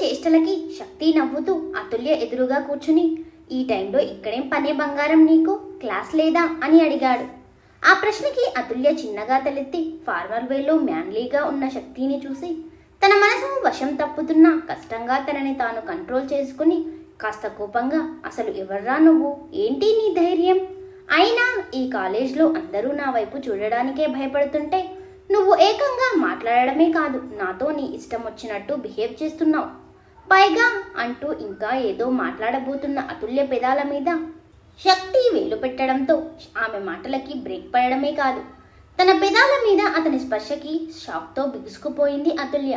చేష్టలకి శక్తి నవ్వుతూ అతుల్య ఎదురుగా కూర్చుని, ఈ టైంలో ఇక్కడేం పనే బంగారం నీకు, క్లాస్ లేదా అని అడిగాడు. ఆ ప్రశ్నకి అతుల్య చిన్నగా తలెత్తి ఫార్మల్ వేలో మ్యాన్లీగా ఉన్న శక్తిని చూసి తన మనసు వశం తప్పుతున్నా కష్టంగా తనని తాను కంట్రోల్ చేసుకుని కాస్త కోపంగా, అసలు ఎవర్రా నువ్వు, ఏంటి నీ ధైర్యం, అయినా ఈ కాలేజ్లో అందరూ నా వైపు చూడడానికే భయపడుతుంటే నువ్వు ఏకంగా మాట్లాడడమే కాదు నాతో నీ ఇష్టం వచ్చినట్టు బిహేవ్ చేస్తున్నావు, పైగా అంటూ ఇంకా ఏదో మాట్లాడబోతున్న అతుల్య పెదాల మీద శక్తి వేలు పెట్టడంతో ఆమె మాటలకి బ్రేక్ పడడమే కాదు, తన పెదాల మీద అతని స్పర్శకి షాక్తో బిగుసుకుపోయింది అతుల్య.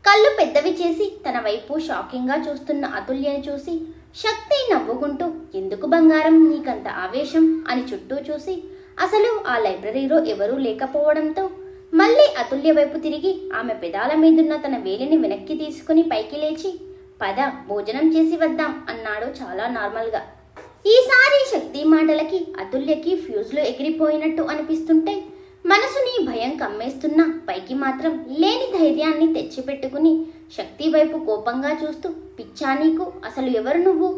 కళ్ళు పెద్దవి చేసి తన వైపు షాకింగ్గా చూస్తున్న అతుల్యని చూసి శక్తి నవ్వుకుంటూ, ఎందుకు బంగారం నీకంత ఆవేశం అని చుట్టూ చూసి అసలు ఆ లైబ్రరీలో ఎవరూ లేకపోవడంతో మళ్ళీ అతుల్య వైపు తిరిగి ఆమె పెదాల మీదున్న తన వేలిని వెనక్కి తీసుకుని పైకి లేచి, పద భోజనం చేసి వద్దాం అన్నాడు చాలా నార్మల్గా. ఈసారి శక్తి మాటలకి అతుల్యకి ఫ్యూజ్లు ఎగిరిపోయినట్టు అనిపిస్తుంటే మనసుని భయం కమ్మేస్తున్నా పైకి మాత్రం లేని ధైర్యాన్ని తెచ్చిపెట్టుకుని శక్తి వైపు కోపంగా చూస్తూ, పిచ్చా నీకు, అసలు ఎవరు నువ్వు,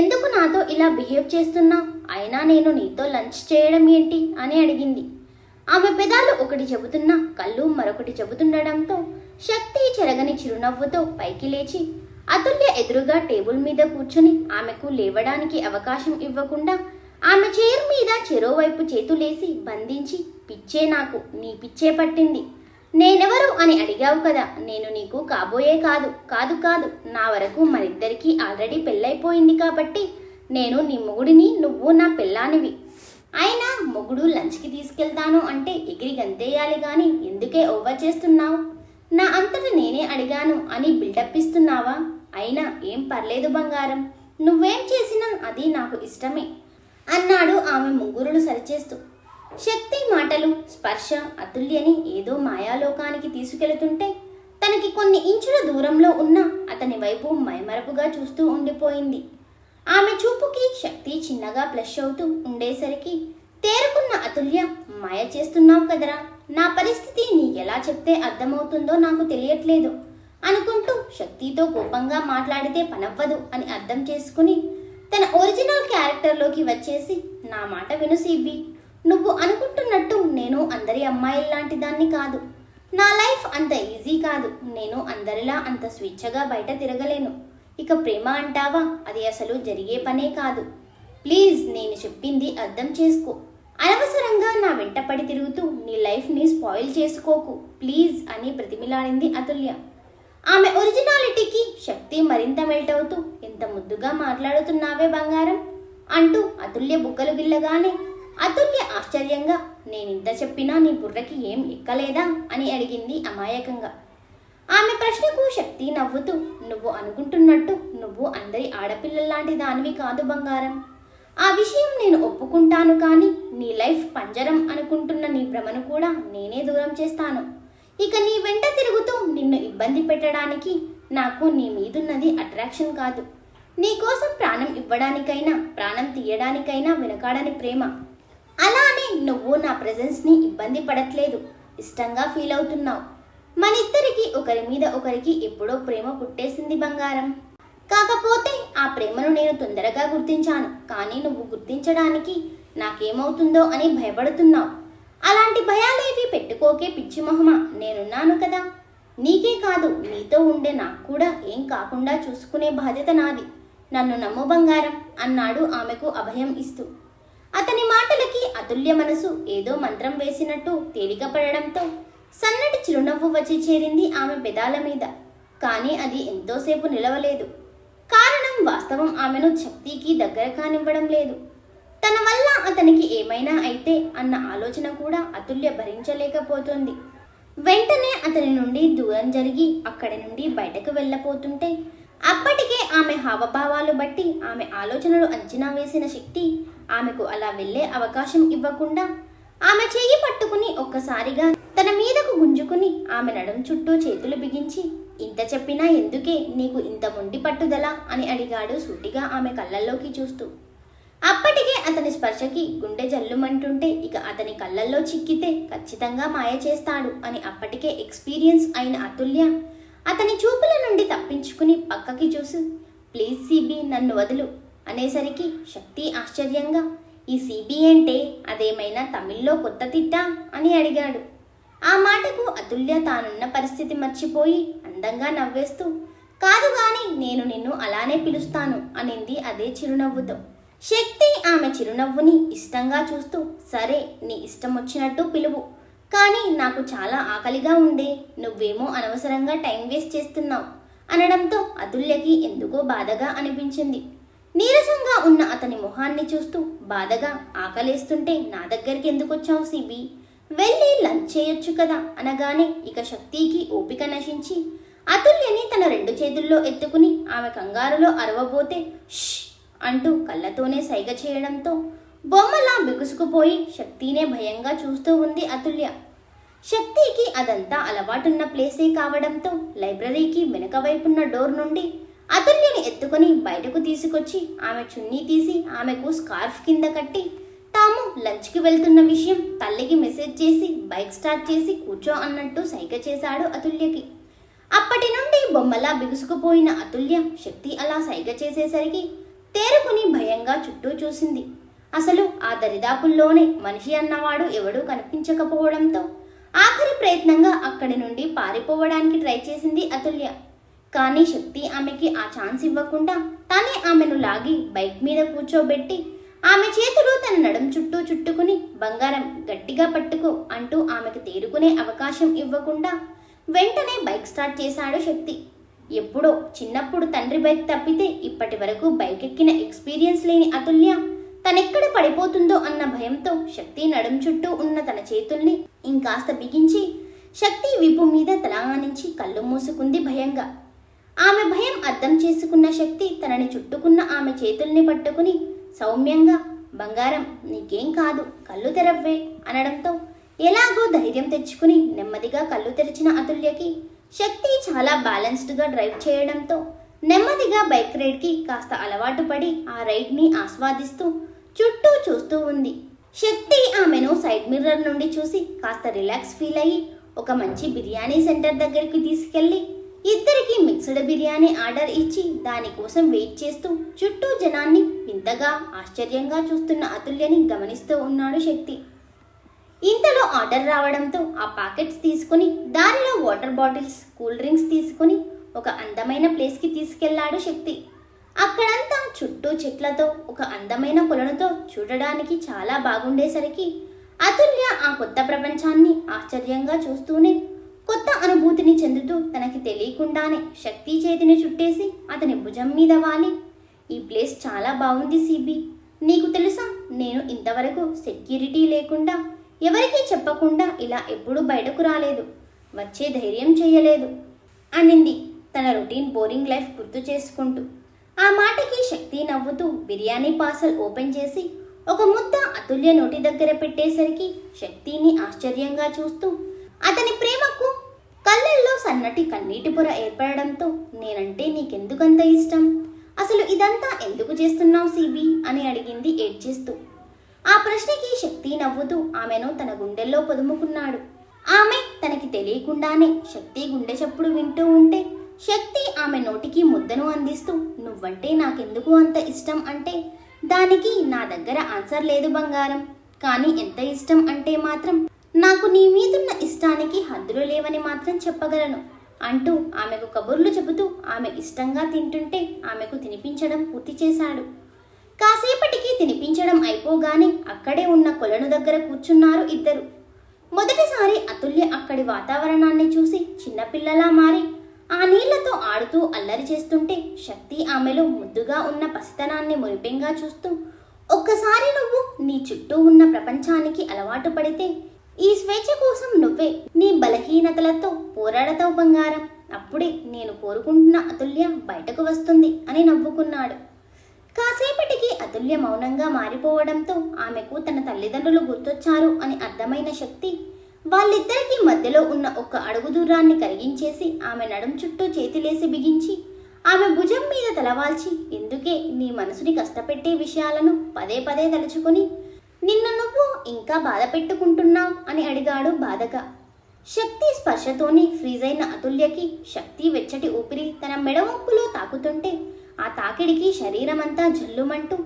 ఎందుకు నాతో ఇలా బిహేవ్ చేస్తున్నావు, అయినా నేను నీతో లంచ్ చేయడం ఏంటి అని అడిగింది. ఆమె పెదాలు ఒకటి చెబుతున్నా కళ్ళు మరొకటి చెబుతుండడంతో శక్తి చెరగని చిరునవ్వుతో పైకి లేచి అతుల్య ఎదురుగా టేబుల్ మీద కూర్చుని ఆమెకు లేవడానికి అవకాశం ఇవ్వకుండా ఆమె చైర్ మీద చెరోవైపు చేతులేసి బంధించి, పిచ్చే నాకు, నీ పిచ్చే పట్టింది, నేనెవరు అని అడిగావు కదా, నేను నీకు కాబోయే కాదు నా వరకు మనిద్దరికీ ఆల్రెడీ పెళ్ళైపోయింది కాబట్టి నేను నీ మొగుడిని, నువ్వు నా పెళ్ళానివి, అయినా మొగుడు లంచ్కి తీసుకెళ్తాను అంటే ఎగిరి గంతేయాలి గాని ఎందుకే ఓవర్ చేస్తున్నావు, నా అంతట నేనే అడిగాను అని బిల్డప్ ఇస్తున్నావా, అయినా ఏం పర్లేదు బంగారం, నువ్వేం చేసినా అది నాకు ఇష్టమే అన్నాడు ఆమె ముంగురులు సరిచేస్తూ. శక్తి మాటలు స్పర్శ అతుల్యని ఏదో మాయాలోకానికి తీసుకెళుతుంటే తనకి కొన్ని ఇంచుల దూరంలో ఉన్న అతని వైపు మైమరపుగా చూస్తూ ఉండిపోయింది. ఆమె చూపుకి శక్తి చిన్నగా ప్లష్ అవుతూ ఉండేసరికి తేరుకున్న అతుల్య, మాయ చేస్తున్నావు కదరా, నా పరిస్థితి నీకెలా చెప్తే అర్థమవుతుందో నాకు తెలియట్లేదు అనుకుంటూ శక్తితో కోపంగా మాట్లాడితే పనవ్వదు అని అర్థం చేసుకుని తన ఒరిజినల్ క్యారెక్టర్లోకి వచ్చేసి, నా మాట విను సిబ్బి, నువ్వు అనుకుంటున్నట్టు నేను అందరి అమ్మాయిల్లాంటి దాన్ని కాదు, నా లైఫ్ అంత ఈజీ కాదు, నేను అందరిలా అంత స్వేచ్ఛగా బయట తిరగలేను, ఇక ప్రేమ అంటావా, అది అసలు జరిగే పనే కాదు, ప్లీజ్ నేను చెప్పింది అర్థం చేసుకో, అనవసరంగా నా వెంటపడి తిరుగుతూ నీ లైఫ్ని స్పాయిల్ చేసుకోకు ప్లీజ్ అని ప్రతిమిలాడింది అతుల్య. ఆమె ఒరిజినాలిటీకి శక్తి మరింత మెల్ట్ అవుతూ, ఎంత ముద్దుగా మాట్లాడుతున్నావే బంగారం అంటూ అతుల్య బుగ్గలు గిల్లగానే అతుల్య ఆశ్చర్యంగా, నేనింత చెప్పినా నీ బుర్రకి ఏం ఎక్కలేదా అని అడిగింది అమాయకంగా. ఆమె ప్రశ్నకు శక్తి నవ్వుతూ, నువ్వు అనుకుంటున్నట్టు నువ్వు అందరి ఆడపిల్లల్లాంటి దానివి కాదు బంగారం, ఆ విషయం నేను ఒప్పుకుంటాను, కానీ నీ లైఫ్ పంజరం అనుకుంటున్న నీ భ్రమను కూడా నేనే దూరం చేస్తాను, ఇక నీ వెంట తిరుగుతూ నిన్ను ఇబ్బంది పెట్టడానికి నాకు నీ మీదున్నది అట్రాక్షన్ కాదు, నీ కోసం ప్రాణం ఇవ్వడానికైనా ప్రాణం తీయడానికైనా వెనకాడని ప్రేమ, అలానే నువ్వు నా ప్రెజెన్స్ని ఇబ్బంది పడట్లేదు, ఇష్టంగా ఫీల్ అవుతున్నావు, మనిద్దరికి ఒకరి మీద ఒకరికి ఎప్పుడో ప్రేమ పుట్టేసింది బంగారం, కాకపోతే ఆ ప్రేమను నేను తొందరగా గుర్తించాను, కానీ నువ్వు గుర్తించడానికి నాకేమవుతుందో అని భయపడుతున్నావు, అలాంటి భయాలేవి పెట్టుకోకే పిచ్చి మొహమా, నేనున్నాను కదా, నీకే కాదు నీతో ఉండే నాకు కూడా ఏం కాకుండా చూసుకునే బాధ్యత నాది, నన్ను నమ్ము బంగారం అన్నాడు ఆమెకు అభయం ఇస్తూ. అతని మాటలకి అతుల్య మనసు ఏదో మంత్రం వేసినట్టు తేలికపడడంతో సన్నటి చిరునవ్వు వచ్చి చేరింది ఆమె పెదాల మీద, కానీ అది ఎంతోసేపు నిలవలేదు, కారణం వాస్తవం ఆమెను శక్తికి దగ్గర కానివ్వడం లేదు, తన వల్ల అతనికి ఏమైనా అయితే అన్న ఆలోచన కూడా అతుల్య భరించలేకపోతుంది. వెంటనే అతని నుండి దూరం జరిగి అక్కడి నుండి బయటకు వెళ్ళపోతుంటే అప్పటికే ఆమె హావభావాలు బట్టి ఆమె ఆలోచనలు అంచనా వేసిన శక్తి ఆమెకు అలా వెళ్ళే అవకాశం ఇవ్వకుండా ఆమె చెయ్యి పట్టుకుని ఒక్కసారిగా తన మీదకు గుంజుకుని ఆమె నడుం చుట్టూ చేతులు బిగించి, ఇంత చెప్పినా ఎందుకే నీకు ఇంత మొండి పట్టుదల అని అడిగాడు సూటిగా ఆమె కళ్ళల్లోకి చూస్తూ. అప్పటికే అతని స్పర్శకి గుండె జల్లుమంటుంటే ఇక అతని కళ్ళల్లో చిక్కితే ఖచ్చితంగా మాయ చేస్తాడు అని అప్పటికే ఎక్స్పీరియన్స్ అయిన అతుల్య అతని చూపుల నుండి తప్పించుకుని పక్కకి చూసి ప్లీజ్ సిబి నన్ను వదులు అనేసరికి శక్తి ఆశ్చర్యంగా ఈ సిబి అంటే అదేమైనా తమిళ్లో కొత్త తిట్టా అని అడిగాడు. ఆ మాటకు అతుల్య తానున్న పరిస్థితి మర్చిపోయి అందంగా నవ్వేస్తూ కాదు గాని నేను నిన్ను అలానే పిలుస్తాను అనింది అదే చిరునవ్వుతో. శక్తి ఆమె చిరునవ్వుని ఇష్టంగా చూస్తూ సరే నీ ఇష్టం వచ్చినట్టు పిలువు, కానీ నాకు చాలా ఆకలిగా ఉండే, నువ్వేమో అనవసరంగా టైం వేస్ట్ చేస్తున్నావు అనడంతో అతుల్యకి ఎందుకో బాధగా అనిపించింది. నీరసంగా ఉన్న అతని మొహాన్ని చూస్తూ బాధగా ఆకలేస్తుంటే నా దగ్గరికి ఎందుకు వచ్చావు సిబి, వెళ్ళి లంచ్ చేయొచ్చు కదా అనగానే ఇక శక్తికి ఓపిక నశించి అతుల్యని తన 2 చేతుల్లో ఎత్తుకుని ఆమె కంగారులో అరవబోతే ష్ అంటూ కళ్ళతోనే సైగ చేయడంతో బొమ్మలా బిగుసుకుపోయి శక్తినే భయంగా చూస్తూ ఉంది అతుల్య. శక్తికి అదంతా అలవాటున్న ప్లేసే కావడంతో లైబ్రరీకి వెనుక వైపున్న డోర్ నుండి అతుల్యని ఎత్తుకొని బయటకు తీసుకొచ్చి ఆమె చున్నీ తీసి ఆమెకు స్కార్ఫ్ కింద కట్టి తాము లంచ్కి వెళ్తున్న విషయం తల్లికి మెసేజ్ చేసి బైక్ స్టార్ట్ చేసి కూర్చో అన్నట్టు సైగ చేశాడు అతుల్యకి. అప్పటి నుండి బొమ్మలా బిగుసుకుపోయిన అతుల్య శక్తి అలా సైగ చేసేసరికి తేరుకుని భయంగా చుట్టూ చూసింది. అసలు ఆ దరిదాపుల్లోనే మనిషి అన్నవాడు ఎవడూ కనిపించకపోవడంతో ఆఖరి ప్రయత్నంగా అక్కడి నుండి పారిపోవడానికి ట్రై చేసింది అతుల్య. కానీ శక్తి ఆమెకి ఆ ఛాన్స్ ఇవ్వకుండా తానే ఆమెను లాగి బైక్ మీద కూర్చోబెట్టి ఆమె చేతులు తన నడుం చుట్టూ చుట్టుకుని బంగారం గట్టిగా పట్టుకో అంటూ ఆమెకు తేరుకునే అవకాశం ఇవ్వకుండా వెంటనే బైక్ స్టార్ట్ చేశాడు శక్తి. ఎప్పుడో చిన్నప్పుడు తండ్రి బైక్ తప్పితే ఇప్పటి వరకు బైక్ ఎక్కిన ఎక్స్పీరియన్స్ లేని అతుల్య తనెక్కడ పడిపోతుందో అన్న భయంతో శక్తి నడుం చుట్టూ ఉన్న తన చేతుల్ని ఇంకాస్త బిగించి శక్తి వీపు మీద తలానించి కళ్ళు మూసుకుంది భయంగా. ఆమె భయం అర్థం చేసుకున్న శక్తి తనని చుట్టుకున్న ఆమె చేతుల్ని పట్టుకుని సౌమ్యంగా బంగారం నీకేం కాదు కళ్ళు తెరవ్వే అనడంతో ఎలాగో ధైర్యం తెచ్చుకుని నెమ్మదిగా కళ్ళు తెరిచిన అతుల్యకి శక్తి చాలా బ్యాలెన్స్డ్గా డ్రైవ్ చేయడంతో నెమ్మదిగా బైక్ రైడ్కి కాస్త అలవాటు పడి ఆ రైడ్ని ఆస్వాదిస్తూ చుట్టూ చూస్తూ ఉంది. శక్తి ఆమెను సైడ్ మిర్రర్ నుండి చూసి కాస్త రిలాక్స్ ఫీల్ అయ్యి ఒక మంచి బిర్యానీ సెంటర్ దగ్గరికి తీసుకెళ్లి ఇద్దరికి మిక్స్డ్ బిర్యానీ ఆర్డర్ ఇచ్చి దానికోసం వెయిట్ చేస్తూ చుట్టూ జనాన్ని వింతగా ఆశ్చర్యంగా చూస్తున్న అతుల్యని గమనిస్తూ ఉన్నాడు శక్తి. ఇంతలో ఆర్డర్ రావడంతో ఆ ప్యాకెట్స్ తీసుకుని దారిలో వాటర్ బాటిల్స్ కూల్ డ్రింక్స్ తీసుకుని ఒక అందమైన ప్లేస్కి తీసుకెళ్లాడు శక్తి. అక్కడంతా చుట్టూ చెట్లతో ఒక అందమైన కొలనుతో చూడడానికి చాలా బాగుండేసరికి అతుల్య ఆ కొత్త ప్రపంచాన్ని ఆశ్చర్యంగా చూస్తూనే కొత్త అనుభూతిని చెందుతూ తనకి తెలియకుండానే శక్తి చేతిని చుట్టేసి అతని భుజం మీద వాలి ఈ ప్లేస్ చాలా బాగుంది సిబి, నీకు తెలుసా నేను ఇంతవరకు సెక్యూరిటీ లేకుండా ఎవరికీ చెప్పకుండా ఇలా ఎప్పుడూ బయటకు రాలేదు, వచ్చే ధైర్యం చేయలేదు అనింది తన రొటీన్ బోరింగ్ లైఫ్ గుర్తు చేసుకుంటూ. ఆ మాటకి శక్తి నవ్వుతూ బిర్యానీ పార్సల్ ఓపెన్ చేసి ఒక ముద్ద అతుల్య నోటి దగ్గర పెట్టేసరికి శక్తిని ఆశ్చర్యంగా చూస్తూ అతని ప్రేమకు కళ్ళల్లో సన్నటి కన్నీటి పొర ఏర్పడడంతో నేనంటే నీకెందుకంత ఇష్టం, అసలు ఇదంతా ఎందుకు చేస్తున్నావు సిబి అని అడిగింది ఏడ్చేస్తూ. ఆ ప్రశ్నకి శక్తి నవ్వుతూ ఆమెను తన గుండెల్లో పొదుముకున్నాడు. ఆమె తనకి తెలియకుండానే శక్తి గుండె చప్పుడు వింటూ ఉంటే శక్తి ఆమె నోటికి ముద్దను అందిస్తూ నువ్వంటే నాకెందుకు అంత ఇష్టం అంటే దానికి నా దగ్గర ఆన్సర్ లేదు బంగారం, కానీ ఎంత ఇష్టం అంటే మాత్రం నాకు నీ మీదున్న ఇష్టానికి హద్దులు లేవని మాత్రం చెప్పగలను అంటూ ఆమెకు కబుర్లు చెబుతూ ఆమె ఇష్టంగా తింటుంటే ఆమెకు తినిపించడం పూర్తి చేశాడు. కాసేపటికి తినిపించడం అయిపోగానే అక్కడే ఉన్న కొలను దగ్గర కూర్చున్నారు ఇద్దరు. మొదటిసారి అతుల్య అక్కడి వాతావరణాన్ని చూసి చిన్నపిల్లలా మారి ఆ నీళ్లతో ఆడుతూ అల్లరి చేస్తుంటే శక్తి ఆమెలో ముద్దుగా ఉన్న పసితనాన్ని మురిపెంగా చూస్తూ ఒక్కసారి నువ్వు నీ చుట్టూ ఉన్న ప్రపంచానికి అలవాటు పడితే ఈ స్వేచ్ఛ కోసం నువ్వే నీ బలహీనతలతో పోరాడతావు బంగారం, అప్పుడే నేను కోరుకుంటున్న అతుల్య బయటకు వస్తుంది అని నవ్వుకున్నాడు. కాసేపటికి అతుల్య మౌనంగా మారిపోవడంతో ఆమెకు తన తల్లిదండ్రులు గుర్తొచ్చారు అని అర్థమైన శక్తి వాళ్ళిద్దరికీ మధ్యలో ఉన్న ఒక్క అడుగు దూరాన్ని కరిగించేసి ఆమె నడుం చుట్టూ చేతిలేసి బిగించి ఆమె భుజం మీద తలవాల్చి ఎందుకే నీ మనసుని కష్టపెట్టే విషయాలను పదే పదే తలుచుకుని నిన్ను నువ్వు ఇంకా బాధ పెట్టుకుంటున్నావు అని అడిగాడు బాధగా. శక్తి స్పర్శతోనే ఫ్రీజ్ అయిన అతుల్యకి శక్తి వెచ్చటి ఊపిరి తన మెడవంపులో తాకుతుంటే ఆ తాకిడికి శరీరమంతా జల్లుమంటూ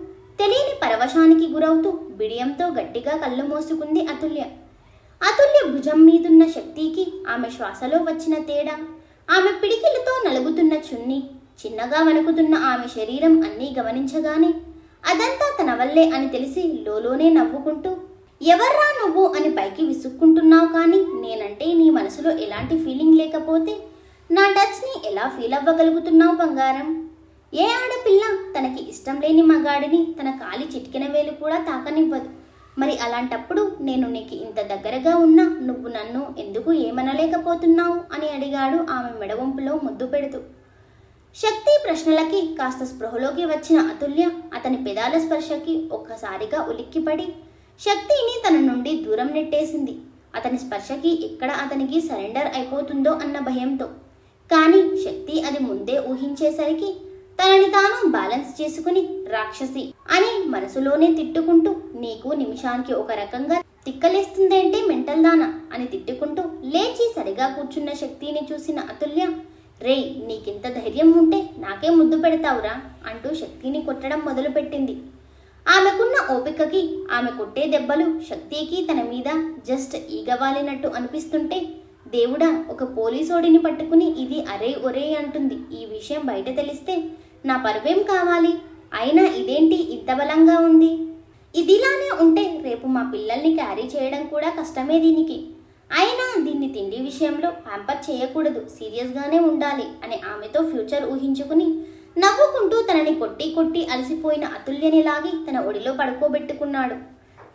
తెలియని పరవశానికి గురవుతూ బిడియంతో గట్టిగా కళ్ళు మూసుకుంది అతుల్య. అతుల్య భుజం మీదున్న శక్తికి ఆమె శ్వాసలో వచ్చిన తేడా, ఆమె పిడికిలతో నలుగుతున్న చున్ని, చిన్నగా వణుకుతున్న ఆమె శరీరం అన్నీ గమనించగానే అదంతా తన వల్లే అని తెలిసి లోలోనే నవ్వుకుంటూ, ఎవర్రా నువ్వు అని పైకి విసుక్కుంటున్నావు, కానీ నేనంటే నీ మనసులో ఎలాంటి ఫీలింగ్ లేకపోతే నా టచ్ని ఎలా ఫీల్ అవ్వగలుగుతున్నావు బంగారం? ఏ ఆడపిల్ల తనకి ఇష్టం లేని మగాడిని తన కాలి చిటికెన వేలు కూడా తాకనివ్వదు. మరి అలాంటప్పుడు నేను నీకు ఇంత దగ్గరగా ఉన్నా నువ్వు నన్ను ఎందుకు ఏమనలేకపోతున్నావు అని అడిగాడు ఆమె మెడవంపులో ముద్దు పెడుతూ. శక్తి ప్రశ్నలకి కాస్త స్పృహలోకి వచ్చిన అతుల్య అతని పెదాల స్పర్శకి ఒక్కసారిగా ఉలిక్కిపడి శక్తిని తన నుండి దూరం నెట్టేసింది. అతని స్పర్శకి ఎక్కడ అతనికి సరెండర్ అయిపోతుందో అన్న భయంతో. కానీ శక్తి అది ముందే ఊహించేసరికి తనని తాను బ్యాలెన్స్ చేసుకుని రాక్షసి అని మనసులోనే తిట్టుకుంటూ, నీకు నిమిషానికి ఒక రకంగా తిక్కలేస్తుందేంటే మెంటల్ దానా అని తిట్టుకుంటూ లేచి సరిగా కూర్చున్న శక్తిని చూసిన అతుల్య, రేయ్ నీకింత ధైర్యం ఉంటే నాకే ముద్దు పెడతావురా అంటూ శక్తిని కొట్టడం మొదలుపెట్టింది. ఆమెకున్న ఓపికకి ఆమె కొట్టే దెబ్బలు శక్తికి తన మీద జస్ట్ ఈగవాలినట్టు అనిపిస్తుంటే, దేవుడా ఒక పోలీసోడిని పట్టుకుని ఇది అరే ఒరే అంటుంది. ఈ విషయం బయట తెలిస్తే నా పరువేం కావాలి? అయినా ఇదేంటి ఇంత బలంగా ఉంది? ఇదిలానే ఉంటే రేపు మా పిల్లల్ని క్యారీ చేయడం కూడా కష్టమే దీనికి. అయినా దీన్ని తిండి విషయంలో ప్యాంపర్ చేయకూడదు, సీరియస్గానే ఉండాలి అని ఆమెతో ఫ్యూచర్ ఊహించుకుని నవ్వుకుంటూ తనని కొట్టి కొట్టి అలసిపోయిన అతుల్యని లాగి తన ఒడిలో పడుకోబెట్టుకున్నాడు.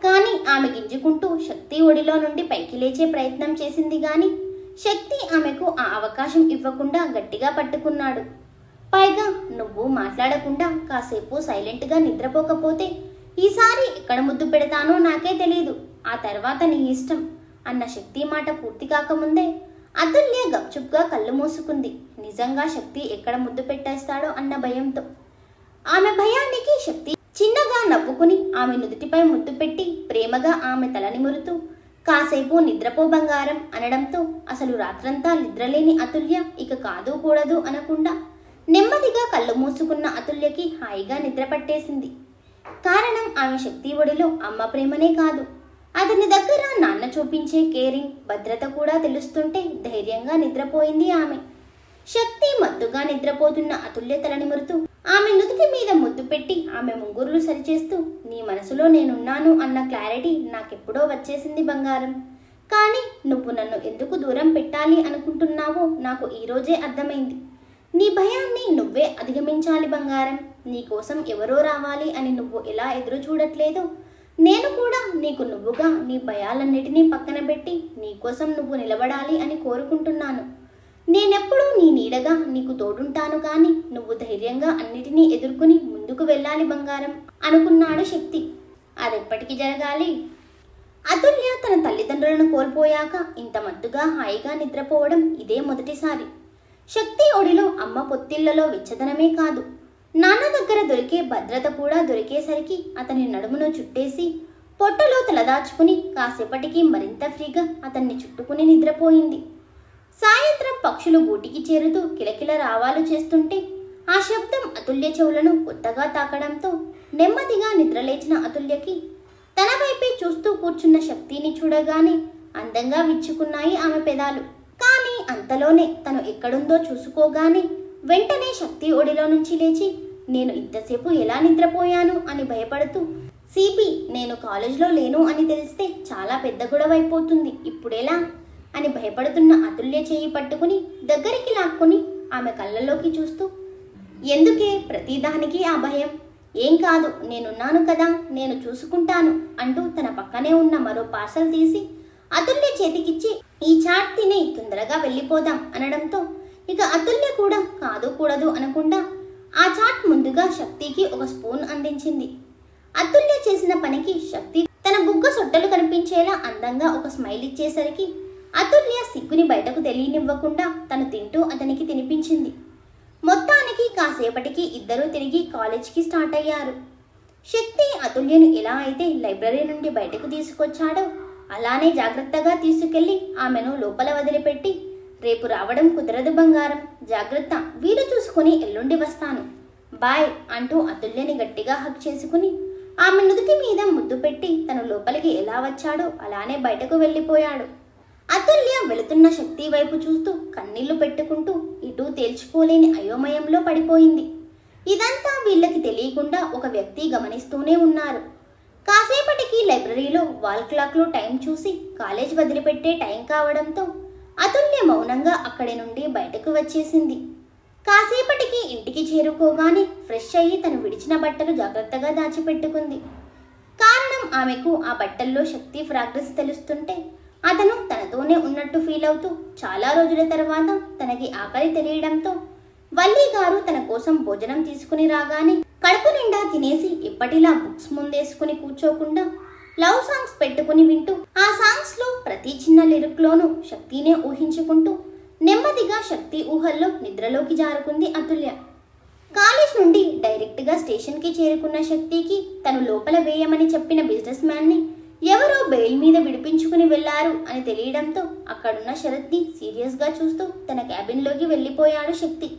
కానీ ఆమె గింజుకుంటూ శక్తి ఒడిలో నుండి పైకి లేచే ప్రయత్నం చేసింది గాని శక్తి ఆమెకు ఆ అవకాశం ఇవ్వకుండా గట్టిగా పట్టుకున్నాడు. పైగా నువ్వు మాట్లాడకుండా కాసేపు సైలెంట్గా నిద్రపోకపోతే ఈసారి ఎక్కడ ముద్దు పెడతానో నాకే తెలియదు, ఆ తర్వాత నీ ఇష్టం అన్న శక్తి మాట పూర్తి కాకముందే అతుల్య గప్చుప్గా కళ్ళు మూసుకుంది. నిజంగా శక్తి ఎక్కడ ముద్దు పెట్టేస్తాడో అన్న భయంతో. ఆమె భయానికి శక్తి చిన్నగా నవ్వుకుని ఆమె నుదుటిపై ముద్దు పెట్టి ప్రేమగా ఆమె తలనిమురుతూ కాసేపు నిద్రపో బంగారం అనడంతో అసలు రాత్రంతా నిద్రలేని అతుల్య ఇక కాదు కూడదు అనకుండా నెమ్మదిగా కళ్ళు మూసుకున్న అతుల్యకి హాయిగా నిద్ర పట్టేసింది. కారణం ఆమె శక్తి ఒడిలో అమ్మ ప్రేమనే కాదు, అతని దగ్గర నాన్న చూపించే కేరింగ్, భద్రత కూడా తెలుస్తుంటే ధైర్యంగా నిద్రపోయింది ఆమె. శక్తి మత్తుగా నిద్రపోతున్న అతుల్య తలనిమురుతూ ఆమె నుదుటి మీద ముద్దు పెట్టి ఆమె ముంగురులు సరిచేస్తూ, నీ మనసులో నేనున్నాను అన్న క్లారిటీ నాకెప్పుడో వచ్చేసింది బంగారం. కానీ నువ్వు నన్ను ఎందుకు దూరం పెట్టాలి అనుకుంటున్నావో నాకు ఈరోజే అర్థమైంది. నీ భయాన్ని నువ్వే అధిగమించాలి బంగారం. నీకోసం ఎవరో రావాలి అని నువ్వు ఎలా ఎదురు చూడట్లేదో నేను కూడా నీకు నువ్వుగా నీ భయాలన్నిటినీ పక్కన పెట్టి నీకోసం నువ్వు నిలబడాలి అని కోరుకుంటున్నాను. నేనెప్పుడూ నీ నీడగా నీకు తోడుంటాను, కానీ నువ్వు ధైర్యంగా అన్నిటినీ ఎదుర్కొని ముందుకు వెళ్ళాలి బంగారం అనుకున్నాడు శక్తి. అదెప్పటికి జరగాలి? అతుల్య తన తల్లిదండ్రులను కోల్పోయాక ఇంత మత్తుగా హాయిగా నిద్రపోవడం ఇదే మొదటిసారి. శక్తి ఒడిలో అమ్మ పొత్తిళ్లలో వెచ్చదనమే కాదు, నాన్న దగ్గర దొరికే భద్రత కూడా దొరికేసరికి అతని నడుమును చుట్టేసి పొట్టలో తలదాచుకుని కాసేపటికి మరింత ఫ్రీగా అతన్ని చుట్టుకుని నిద్రపోయింది. సాయంత్రం పక్షులు గూటికి చేరుతూ కిలకిల రావాలు చేస్తుంటే ఆ శబ్దం అతుల్య చెవులను కొత్తగా తాకడంతో నెమ్మదిగా నిద్రలేచిన అతుల్యకి తన వైపే చూస్తూ కూర్చున్న శక్తిని చూడగానే అందంగా విచ్చుకున్నాయి ఆమె పెదాలు. కానీ అంతలోనే తను ఎక్కడుందో చూసుకోగానే వెంటనే శక్తి ఒడిలో నుంచి లేచి, నేను ఇంతసేపు ఎలా నిద్రపోయాను అని భయపడుతూ, సిపి నేను కాలేజ్లో లేను అని తెలిస్తే చాలా పెద్ద గొడవ అయిపోతుంది, ఇప్పుడెలా అని భయపడుతున్న అతుల్య చేయి పట్టుకుని దగ్గరికి లాక్కుని ఆమె కళ్ళల్లోకి చూస్తూ, ఎందుకే ప్రతిదానికి ఆ భయం? ఏం కాదు, నేనున్నాను కదా, నేను చూసుకుంటాను అంటూ తన పక్కనే ఉన్న మరో పార్సల్ తీసి అతుల్య చేతికిచ్చి, ఈ చాట్ తిని తొందరగా వెళ్ళిపోదాం అనడంతో ఇక అతుల్య కూడా కాదు కూడదు అనకుండా ఆ చాట్ ముందుగా శక్తికి ఒక స్పూన్ అందించింది. అతుల్య చేసిన పనికి శక్తి తన బుగ్గ సొట్టలు కనిపించేలా అందంగా ఒక స్మైల్ ఇచ్చేసరికి అతుల్య సిగ్గుని బయటకు తెలియనివ్వకుండా తను తింటూ అతనికి తినిపించింది. మొత్తానికి కాసేపటికి ఇద్దరూ తిరిగి కాలేజ్కి స్టార్ట్ అయ్యారు. శక్తి అతుల్యను ఎలా అయితే లైబ్రరీ నుండి బయటకు తీసుకొచ్చాడో అలానే జాగ్రత్తగా తీసుకెళ్లి ఆమెను లోపల వదిలిపెట్టి, రేపు రావడం కుదరదు బంగారం, జాగ్రత్త, వీలు చూసుకుని ఎల్లుండి వస్తాను, బాయ్ అంటూ అతుల్యని గట్టిగా హక్ చేసుకుని ఆమె నుదుటి మీద ముద్దు పెట్టి తను లోపలికి ఎలా వచ్చాడో అలానే బయటకు వెళ్ళిపోయాడు. అతుల్య వెళుతున్న శక్తి వైపు చూస్తూ కన్నీళ్లు పెట్టుకుంటూ ఇటూ తేల్చుకోలేని అయోమయంలో పడిపోయింది. ఇదంతా వీళ్ళకి తెలియకుండా ఒక వ్యక్తి గమనిస్తూనే ఉన్నారు. కాసేపటికి లైబ్రరీలో వాల్ క్లాక్లో టైం చూసి కాలేజ్ వదిలిపెట్టే టైం కావడంతో అతుల్య మౌనంగా అక్కడి నుండి బయటకు వచ్చేసింది. కాసేపటికి ఇంటికి చేరుకోగానే ఫ్రెష్ అయ్యి తను విడిచిన బట్టలు జాగ్రత్తగా దాచిపెట్టుకుంది. కారణం ఆమెకు ఆ బట్టల్లో శక్తి ఫ్రాగ్రెన్స్ తెలుస్తుంటే అతను తనతోనే ఉన్నట్టు ఫీల్ అవుతూ చాలా రోజుల తర్వాత తనకి ఆకలి తెలియడంతో వల్లి గారు తన కోసం భోజనం తీసుకుని రాగానే కడుపు నిండా తినేసి ఎప్పటిలా బుక్స్ ముందేసుకుని కూర్చోకుండా లవ్ సాంగ్స్ పెట్టుకుని వింటూ ఆ సాంగ్స్ లో ప్రతి చిన్న లిరిక్ లోనూ శక్తినే ఊహించుకుంటూ నెమ్మదిగా శక్తి ఊహల్లో నిద్రలోకి జారుకుంది అతుల్య. కాలేజ్ నుండి డైరెక్ట్గా స్టేషన్కి చేరుకున్న శక్తికి తను లోపల వేయమని చెప్పిన బిజినెస్ మ్యాన్ని ఎవరో బెయిల్ మీద విడిపించుకుని వెళ్లారు అని తెలియడంతో అక్కడున్న శరత్ని సీరియస్గా చూస్తూ తన క్యాబిన్లోకి వెళ్ళిపోయాడు శక్తి.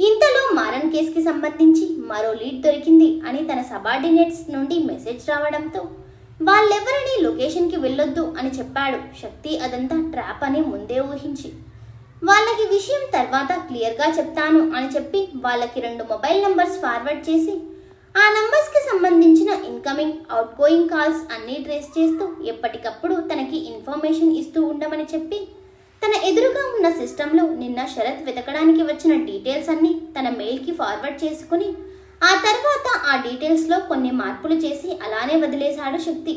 ఇంతలో మారన్ కేసుకి సంబంధించి మరో లీడ్ దొరికింది అని తన సబార్డినేట్స్ నుండి మెసేజ్ రావడంతో వాళ్ళెవరిని లొకేషన్కి వెళ్ళొద్దు అని చెప్పాడు శక్తి. అదంతా ట్రాప్ అని ముందే ఊహించి వాళ్ళకి విషయం తర్వాత క్లియర్గా చెప్తాను అని చెప్పి వాళ్ళకి 2 మొబైల్ నంబర్స్ ఫార్వర్డ్ చేసి ఆ నంబర్స్కి సంబంధించిన ఇన్కమింగ్ అవుట్ గోయింగ్ కాల్స్ అన్నీ ట్రేస్ చేస్తూ ఎప్పటికప్పుడు తనకి ఇన్ఫర్మేషన్ ఇస్తూ ఉండమని చెప్పి తన ఎదురుగా ఉన్న సిస్టంలో నిన్న శరత్ వెతకడానికి వచ్చిన డీటెయిల్స్ అన్నీ తన మెయిల్కి ఫార్వర్డ్ చేసుకుని ఆ తర్వాత ఆ డీటెయిల్స్లో కొన్ని మార్పులు చేసి అలానే వదిలేశాడు శక్తి.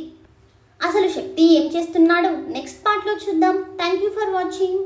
అసలు శక్తి ఏం చేస్తున్నాడో నెక్స్ట్ పార్ట్లో చూద్దాం. Thank you for watching.